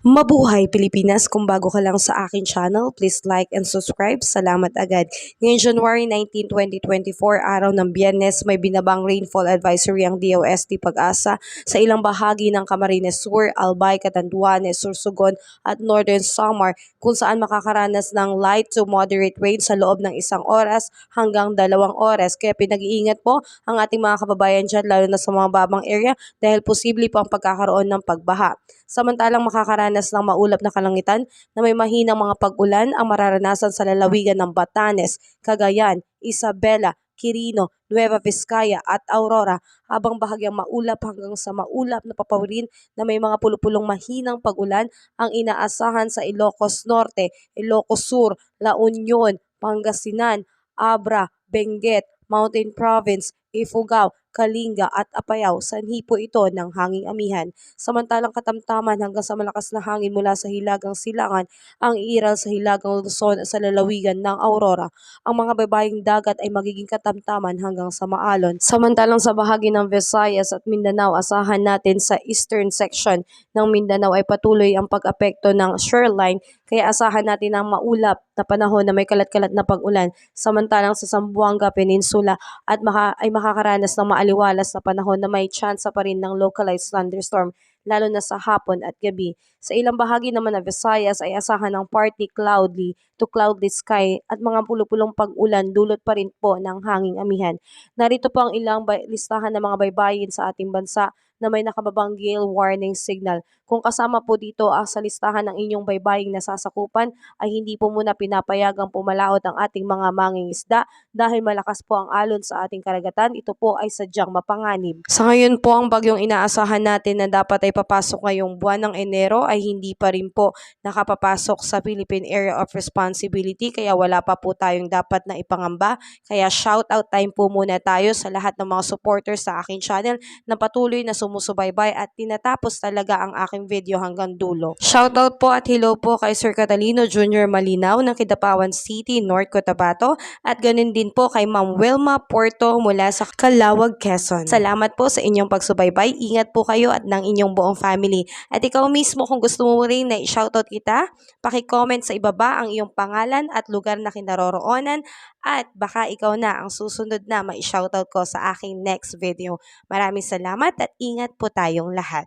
Mabuhay Pilipinas! Kung bago ka lang sa akin channel, please like and subscribe. Salamat agad. Ngayong January 19, 2024, araw ng Biyernes, may binabang rainfall advisory ang DOST Pag-asa sa ilang bahagi ng Camarines Sur, Albay, Catanduanes, Sorsogon at Northern Samar kung saan makakaranas ng light to moderate rain sa loob ng 1 oras hanggang 2 oras. Kaya pinag-iingat po ang ating mga kababayan dyan lalo na sa mga babang area dahil posible po ang pagkakaroon ng pagbaha. Samantalang makakaranas ng maulap na kalangitan na may mahinang mga pag-ulan ang mararanasan sa lalawigan ng Batanes, Cagayan, Isabela, Quirino, Nueva Vizcaya at Aurora habang bahagyang maulap hanggang sa maulap na papawirin na may mga pulupulong mahinang pag-ulan ang inaasahan sa Ilocos Norte, Ilocos Sur, La Union, Pangasinan, Abra, Benguet, Mountain Province, Ifugao, Kalinga at Apayao. Sanhi po ito ng hanging amihan. Samantalang katamtaman hanggang sa malakas na hangin mula sa hilagang Silangan ang iiral sa hilagang Luzon sa lalawigan ng Aurora. Ang mga baybaying dagat ay magiging katamtaman hanggang sa maalon. Samantalang sa bahagi ng Visayas at Mindanao, asahan natin sa eastern section ng Mindanao ay patuloy ang pag-apekto ng shoreline kaya asahan natin ang maulap na panahon na may kalat-kalat na pag-ulan. Samantalang sa Zamboanga Peninsula at makakaranas ng maaliwalas na panahon na may tsansa pa rin ng localized thunderstorm lalo na sa hapon at gabi. Sa ilang bahagi naman ng Visayas ay asahan ng partly cloudy to cloudless sky at mga pulupulong pag-ulan dulot pa rin po ng hanging amihan. Narito po ang ilang listahan ng mga baybayin sa ating bansa na may nakababang gale warning signal. Kung kasama po dito ang sa listahan ng inyong baybaying nasasakupan ay hindi po muna pinapayagang pumalaot ang ating mga mangingisda dahil malakas po ang alon sa ating karagatan. Ito po ay sadyang mapanganib. Sa ngayon po ang bagyong inaasahan natin na dapat ay papasok ngayong buwan ng Enero ay hindi pa rin po nakapapasok sa Philippine Area of Responsibility kaya wala pa po tayong dapat na ipangamba. Kaya shout out time po muna tayo sa lahat ng mga supporters sa aking channel na patuloy na sumusubaybay at tinatapos talaga ang aking video hanggang dulo. Shoutout po at hello po kay Sir Catalino Jr. Malinaw ng Kidapawan City, North Cotabato at ganun din po kay Ma'am Wilma Porto mula sa Calawag, Quezon. Salamat po sa inyong pagsubaybay. Ingat po kayo at ng inyong buong family. At ikaw mismo kung gusto mo rin na i-shoutout kita, paki-comment sa ibaba ang iyong pangalan at lugar na kinaroroonan at baka ikaw na ang susunod na ma-shoutout ko sa aking next video. Maraming salamat at ingat po tayong lahat.